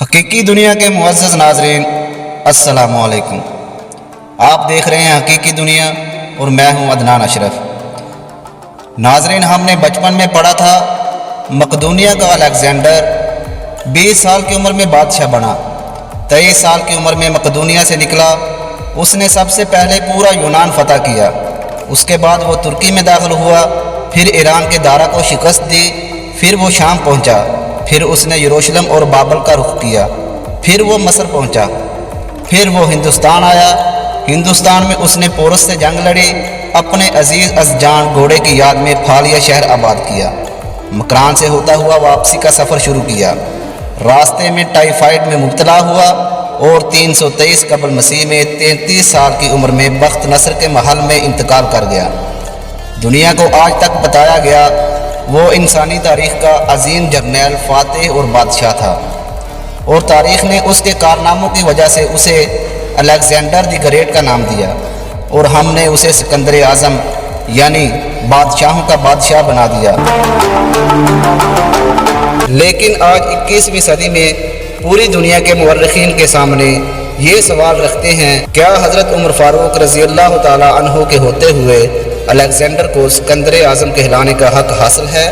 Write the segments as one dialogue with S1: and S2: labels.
S1: حقیقی دنیا کے معزز ناظرین السلام علیکم۔ آپ دیکھ رہے ہیں حقیقی دنیا اور میں ہوں عدنان اشرف۔ ناظرین، ہم نے بچپن میں پڑھا تھا مقدونیہ کا الیگزینڈر 20 سال کی عمر میں بادشاہ بنا۔ 23 سال کی عمر میں مقدونیہ سے نکلا۔ اس نے سب سے پہلے پورا یونان فتح کیا۔ اس کے بعد وہ ترکی میں داخل ہوا، پھر ایران کے دارا کو شکست دی، پھر وہ شام پہنچا، پھر اس نے یروشلم اور بابل کا رخ کیا، پھر وہ مصر پہنچا، پھر وہ ہندوستان آیا۔ ہندوستان میں اس نے پورس سے جنگ لڑی، اپنے عزیز ازجان گھوڑے کی یاد میں پھالیا شہر آباد کیا، مکران سے ہوتا ہوا واپسی کا سفر شروع کیا۔ راستے میں ٹائیفائڈ میں مبتلا ہوا اور 323 قبل مسیح میں 33 سال کی عمر میں بخت نصر کے محل میں انتقال کر گیا۔ دنیا کو آج تک بتایا گیا وہ انسانی تاریخ کا عظیم جرنیل، فاتح اور بادشاہ تھا، اور تاریخ نے اس کے کارناموں کی وجہ سے اسے الیگزینڈر دی گریٹ کا نام دیا، اور ہم نے اسے سکندر اعظم یعنی بادشاہوں کا بادشاہ بنا دیا۔ لیکن آج 21ویں صدی میں پوری دنیا کے مورخین کے سامنے یہ سوال رکھتے ہیں، کیا حضرت عمر فاروق رضی اللہ تعالی عنہ کے ہوتے ہوئے الیگزینڈر کو سکندر اعظم کہلانے کا حق حاصل ہے؟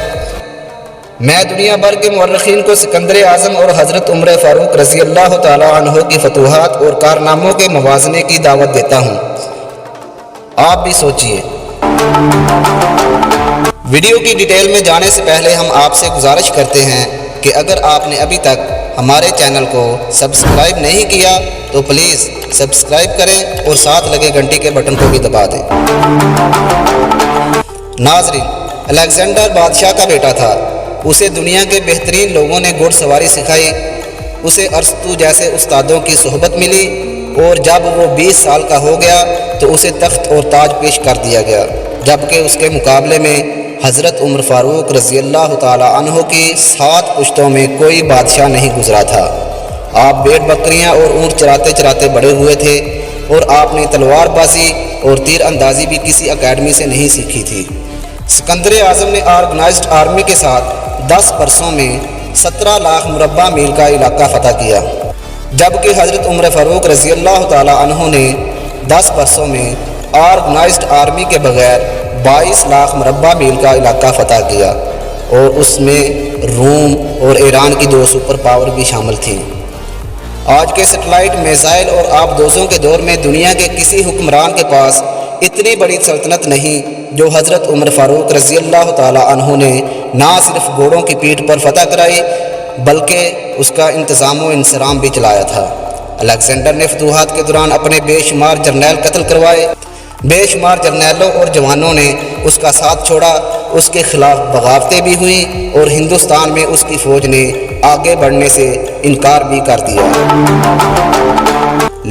S1: میں دنیا بھر کے مورخین کو سکندر اعظم اور حضرت عمر فاروق رضی اللہ تعالی عنہ کی فتوحات اور کارناموں کے موازنے کی دعوت دیتا ہوں۔ آپ بھی سوچئے۔ ویڈیو کی ڈیٹیل میں جانے سے پہلے ہم آپ سے گزارش کرتے ہیں کہ اگر آپ نے ابھی تک ہمارے چینل کو سبسکرائب نہیں کیا تو پلیز سبسکرائب کریں اور ساتھ لگے گھنٹی کے بٹن کو بھی دبا دیں۔ ناظرین، الیگزینڈر بادشاہ کا بیٹا تھا۔ اسے دنیا کے بہترین لوگوں نے گھڑ سواری سکھائی، اسے ارسطو جیسے استادوں کی صحبت ملی، اور جب وہ 20 سال کا ہو گیا تو اسے تخت اور تاج پیش کر دیا گیا، جبکہ اس کے مقابلے میں حضرت عمر فاروق رضی اللہ تعالی عنہ کی 7 پشتوں میں کوئی بادشاہ نہیں گزرا تھا۔ آپ بھیڑ بکریاں اور اونٹ چراتے چراتے بڑے ہوئے تھے، اور آپ نے تلوار بازی اور تیر اندازی بھی کسی اکیڈمی سے نہیں سیکھی تھی۔ سکندر اعظم نے آرگنائزڈ آرمی کے ساتھ 10 برسوں میں 17 لاکھ مربع میل کا علاقہ فتح کیا، جبکہ حضرت عمر فاروق رضی اللہ تعالی عنہ نے 10 برسوں میں آرگنائزڈ آرمی کے بغیر 22 لاکھ مربع میل کا علاقہ فتح کیا، اور اس میں روم اور ایران کی 2 سپر پاور بھی شامل تھیں۔ آج کے سیٹلائٹ، میزائل اور آبدوزوں کے دور میں دنیا کے کسی حکمران کے پاس اتنی بڑی سلطنت نہیں جو حضرت عمر فاروق رضی اللہ تعالی عنہ نے نہ صرف گھوڑوں کی پیٹھ پر فتح کرائی بلکہ اس کا انتظام و انصرام بھی چلایا تھا۔ الیگزینڈر نے فتوحات کے دوران اپنے بے شمار جرنیل قتل کروائے، بے شمار جرنیلوں اور جوانوں نے اس کا ساتھ چھوڑا، اس کے خلاف بغاوتیں بھی ہوئیں، اور ہندوستان میں اس کی فوج نے آگے بڑھنے سے انکار بھی کر دیا۔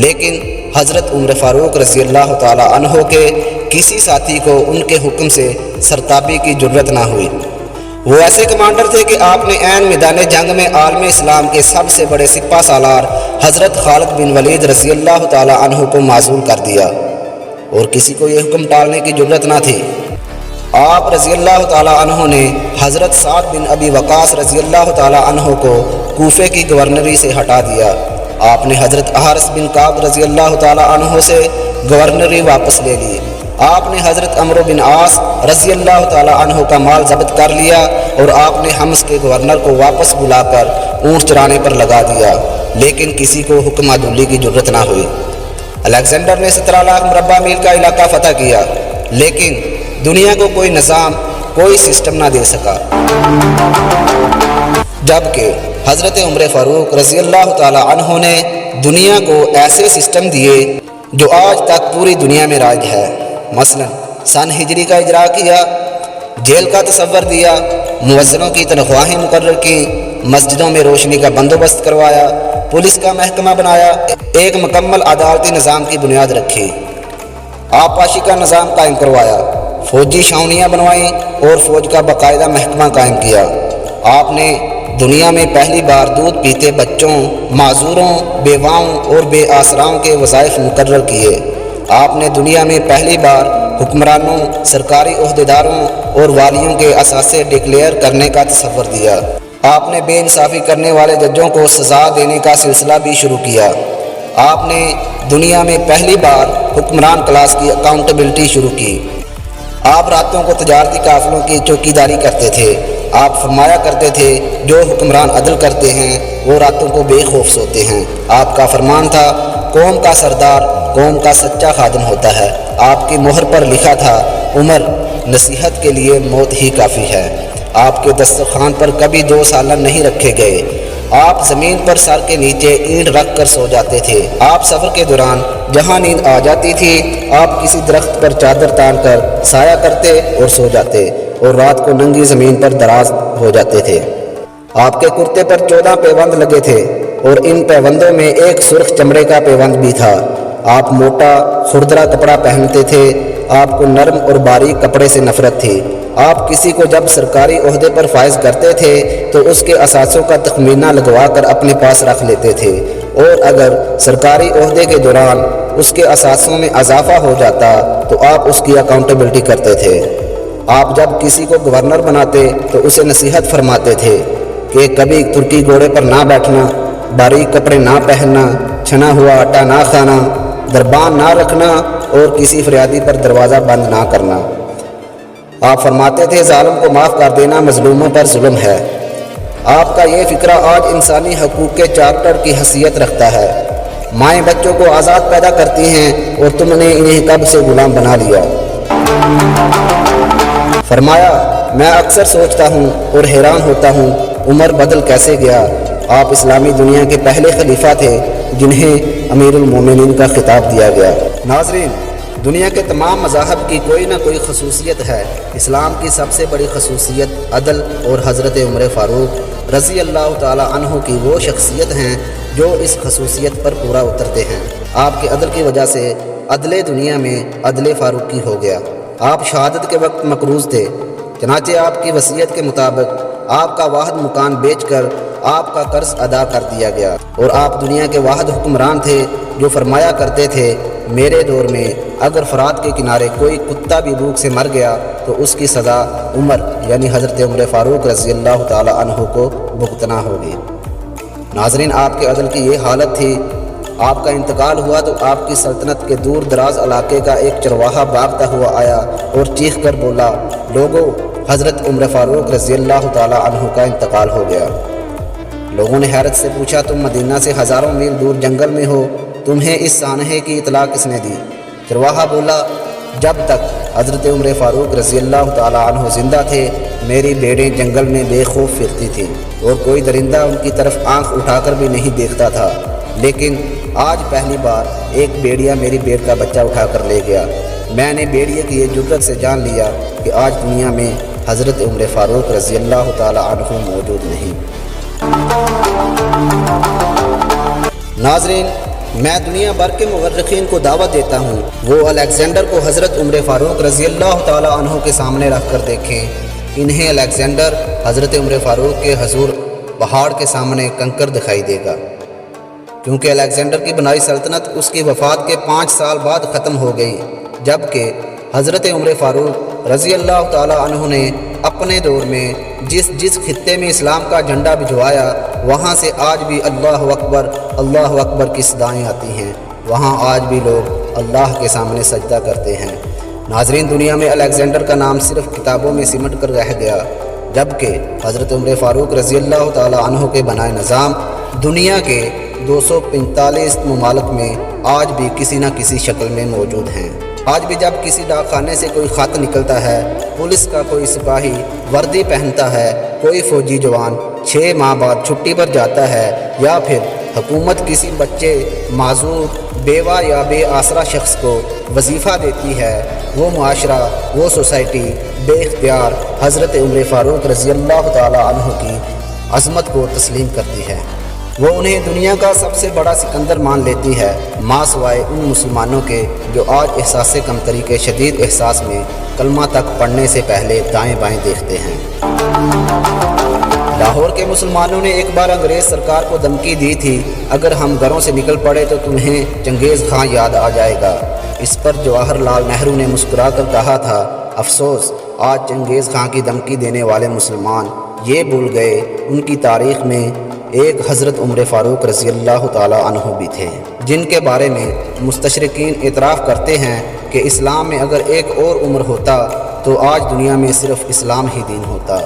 S1: لیکن حضرت عمر فاروق رضی اللہ تعالی عنہ کے کسی ساتھی کو ان کے حکم سے سرتابی کی جرت نہ ہوئی۔ وہ ایسے کمانڈر تھے کہ آپ نے عین میدان جنگ میں عالم اسلام کے سب سے بڑے سپہ سالار حضرت خالد بن ولید رضی اللہ تعالی عنہ کو معزول کر دیا، اور کسی کو یہ حکم ٹالنے کی جرت نہ تھی۔ آپ رضی اللہ تعالی عنہ نے حضرت سعد بن ابی وقاص رضی اللہ تعالی عنہ کو کوفے کی گورنری سے ہٹا دیا۔ آپ نے حضرت احرس بن کعب رضی اللہ تعالی عنہ سے گورنری واپس لے لی۔ آپ نے حضرت عمرو بن عاص رضی اللہ تعالی عنہ کا مال ضبط کر لیا، اور آپ نے حمص کے گورنر کو واپس بلا کر اونٹ چرانے پر لگا دیا، لیکن کسی کو حکم عدولی کی جرت نہ ہوئی۔ الیگزینڈر نے 17 لاکھ مربع میل کا علاقہ فتح کیا، لیکن دنیا کو کوئی نظام، کوئی سسٹم نہ دے سکا، جبکہ حضرت عمر فاروق رضی اللہ تعالی عنہ نے دنیا کو ایسے سسٹم دیے جو آج تک پوری دنیا میں رائج ہے۔ مثلا سن ہجری کا اجرا کیا، جیل کا تصور دیا، مؤذنوں کی تنخواہیں مقرر کی، مسجدوں میں روشنی کا بندوبست کروایا، پولیس کا محکمہ بنایا، ایک مکمل عدالتی نظام کی بنیاد رکھی، آبپاشی کا نظام قائم کروایا، فوجی چھاؤنیاں بنوائیں اور فوج کا باقاعدہ محکمہ قائم کیا۔ آپ نے دنیا میں پہلی بار دودھ پیتے بچوں، معذوروں، بیواؤں اور بے آسراؤں کے وظائف مقرر کیے۔ آپ نے دنیا میں پہلی بار حکمرانوں، سرکاری عہدیداروں اور والیوں کے اثاثے ڈکلیئر کرنے کا تصور دیا۔ آپ نے بے انصافی کرنے والے ججوں کو سزا دینے کا سلسلہ بھی شروع کیا۔ آپ نے دنیا میں پہلی بار حکمران کلاس کی اکاؤنٹیبلٹی شروع کی۔ آپ راتوں کو تجارتی قافلوں کی چوکیداری کرتے تھے۔ آپ فرمایا کرتے تھے جو حکمران عدل کرتے ہیں وہ راتوں کو بے خوف سوتے ہیں۔ آپ کا فرمان تھا قوم کا سردار قوم کا سچا خادم ہوتا ہے۔ آپ کی مہر پر لکھا تھا عمر نصیحت کے لیے موت ہی کافی ہے۔ آپ کے دسترخوان پر کبھی 2 سالن نہیں رکھے گئے۔ آپ زمین پر سر کے نیچے اینٹ رکھ کر سو جاتے تھے۔ آپ سفر کے دوران جہاں نیند آ جاتی تھی آپ کسی درخت پر چادر تان کر سایہ کرتے اور سو جاتے اور رات کو ننگی زمین پر دراز ہو جاتے تھے۔ آپ کے کرتے پر 14 پیوند لگے تھے اور ان پیوندوں میں ایک سرخ چمڑے کا پیوند بھی تھا۔ آپ موٹا کھردرا کپڑا پہنتے تھے۔ آپ کو نرم اور باریک کپڑے سے نفرت تھی۔ آپ کسی کو جب سرکاری عہدے پر فائز کرتے تھے تو اس کے اثاثوں کا تخمینہ لگوا کر اپنے پاس رکھ لیتے تھے اور اگر سرکاری عہدے کے دوران اس کے اثاثوں میں اضافہ ہو جاتا تو آپ اس کی اکاؤنٹیبلٹی کرتے تھے۔ آپ جب کسی کو گورنر بناتے تو اسے نصیحت فرماتے تھے کہ کبھی ترکی گھوڑے پر نہ بیٹھنا، باریک کپڑے نہ پہننا، چھنا ہوا آٹا نہ کھانا، دربان نہ رکھنا اور کسی فریادی پر دروازہ بند نہ کرنا۔ آپ فرماتے تھے ظالم کو معاف کر دینا مظلوموں پر ظلم ہے۔ آپ کا یہ فکرہ آج انسانی حقوق کے چارٹر کی حیثیت رکھتا ہے۔ مائیں بچوں کو آزاد پیدا کرتی ہیں اور تم نے انہیں کب سے غلام بنا لیا۔ فرمایا میں اکثر سوچتا ہوں اور حیران ہوتا ہوں عمر بدل کیسے گیا۔ آپ اسلامی دنیا کے پہلے خلیفہ تھے جنہیں امیر المومنین کا خطاب دیا گیا۔ ناظرین، دنیا کے تمام مذاہب کی کوئی نہ کوئی خصوصیت ہے۔ اسلام کی سب سے بڑی خصوصیت عدل اور حضرت عمر فاروق رضی اللہ تعالی عنہ کی وہ شخصیت ہیں جو اس خصوصیت پر پورا اترتے ہیں۔ آپ کے عدل کی وجہ سے عدل دنیا میں عدل فاروقی ہو گیا۔ آپ شہادت کے وقت مقروض تھے، چنانچہ آپ کی وصیت کے مطابق آپ کا واحد مکان بیچ کر آپ کا قرض ادا کر دیا گیا اور آپ دنیا کے واحد حکمران تھے جو فرمایا کرتے تھے میرے دور میں اگر فرات کے کنارے کوئی کتا بھی بھوک سے مر گیا تو اس کی سزا عمر یعنی حضرت عمر فاروق رضی اللہ تعالی عنہ کو بھگتنا ہوگی۔ ناظرین، آپ کے عدل کی یہ حالت تھی۔ آپ کا انتقال ہوا تو آپ کی سلطنت کے دور دراز علاقے کا ایک چرواہا بھاگتا ہوا آیا اور چیخ کر بولا لوگو حضرت عمر فاروق رضی اللہ تعالی عنہ کا انتقال ہو گیا۔ لوگوں نے حیرت سے پوچھا تم مدینہ سے ہزاروں میل دور جنگل میں ہو، تمہیں اس سانحے کی اطلاع کس نے دی؟ چرواہا بولا جب تک حضرت عمر فاروق رضی اللہ تعالی عنہ زندہ تھے میری بھیڑیں جنگل میں بے خوف پھرتی تھیں اور کوئی درندہ ان کی طرف آنکھ اٹھا کر بھی نہیں دیکھتا تھا، لیکن آج پہلی بار ایک بھیڑیا میری بھیڑ کا بچہ اٹھا کر لے گیا۔ میں نے بھیڑیے کی یہ جرأت سے جان لیا کہ آج دنیا میں حضرت عمر فاروق رضی اللہ تعالی عنہ موجود نہیں۔ ناظرین، میں دنیا بھر کے مورخین کو دعوت دیتا ہوں وہ الیگزینڈر کو حضرت عمر فاروق رضی اللہ تعالی عنہ کے سامنے رکھ کر دیکھیں۔ انہیں الیگزینڈر حضرت عمر فاروق کے حضور پہاڑ کے سامنے کنکر دکھائی دے گا، کیونکہ الیگزینڈر کی بنائی سلطنت اس کی وفات کے 5 سال بعد ختم ہو گئی، جبکہ حضرت عمر فاروق رضی اللہ تعالی عنہ نے اپنے دور میں جس خطے میں اسلام کا جھنڈا بھجوایا وہاں سے آج بھی اللہ اکبر کی صدائیں آتی ہیں، وہاں آج بھی لوگ اللہ کے سامنے سجدہ کرتے ہیں۔ ناظرین، دنیا میں الیگزینڈر کا نام صرف کتابوں میں سمٹ کر رہ گیا، جبکہ حضرت عمر فاروق رضی اللہ تعالی عنہ کے بنائے نظام دنیا کے 245 ممالک میں آج بھی کسی نہ کسی شکل میں موجود ہیں۔ آج بھی جب کسی ڈاک خانے سے کوئی خط نکلتا ہے، پولیس کا کوئی سپاہی وردی پہنتا ہے، کوئی فوجی جوان 6 ماہ بعد چھٹی پر جاتا ہے، یا پھر حکومت کسی بچے، معذور، بیوہ یا بے آسرا شخص کو وظیفہ دیتی ہے، وہ معاشرہ، وہ سوسائٹی بے اختیار حضرت عمر فاروق رضی اللہ تعالی عنہ کی عظمت کو تسلیم کرتی ہے۔ وہ انہیں دنیا کا سب سے بڑا سکندر مان لیتی ہے، ماں سوائے ان مسلمانوں کے جو آج احساس کمتری کے شدید احساس میں کلمہ تک پڑھنے سے پہلے دائیں بائیں دیکھتے ہیں۔ لاہور کے مسلمانوں نے ایک بار انگریز سرکار کو دھمکی دی تھی اگر ہم گھروں سے نکل پڑے تو تمہیں چنگیز خان یاد آ جائے گا۔ اس پر جواہر لال نہرو نے مسکرا کر کہا تھا افسوس آج چنگیز خان کی دھمکی دینے والے مسلمان یہ بھول گئے ان کی تاریخ میں ایک حضرت عمر فاروق رضی اللہ تعالیٰ عنہ بھی تھے، جن کے بارے میں مستشرقین اعتراف کرتے ہیں کہ اسلام میں اگر ایک اور عمر ہوتا تو آج دنیا میں صرف اسلام ہی دین ہوتا۔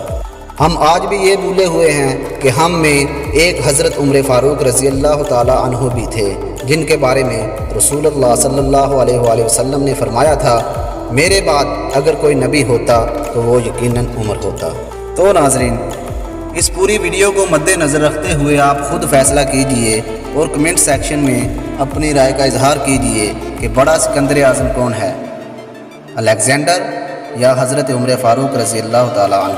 S1: ہم آج بھی یہ بھولے ہوئے ہیں کہ ہم میں ایک حضرت عمر فاروق رضی اللہ تعالیٰ عنہ بھی تھے، جن کے بارے میں رسول اللہ صلی اللہ علیہ وآلہ وسلم نے فرمایا تھا، میرے بعد اگر کوئی نبی ہوتا تو وہ یقیناً عمر ہوتا۔ تو ناظرین، اس پوری ویڈیو کو مد نظر رکھتے ہوئے آپ خود فیصلہ کیجئے اور کمنٹ سیکشن میں اپنی رائے کا اظہار کیجئے کہ بڑا سکندر اعظم کون ہے، الیگزینڈر یا حضرت عمر فاروق رضی اللہ تعالیٰ عنہ۔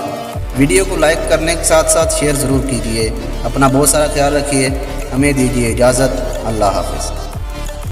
S1: ویڈیو کو لائک کرنے کے ساتھ ساتھ شیئر ضرور کیجئے۔ اپنا بہت سارا خیال رکھیے۔ ہمیں دیجیے اجازت۔ اللہ حافظ۔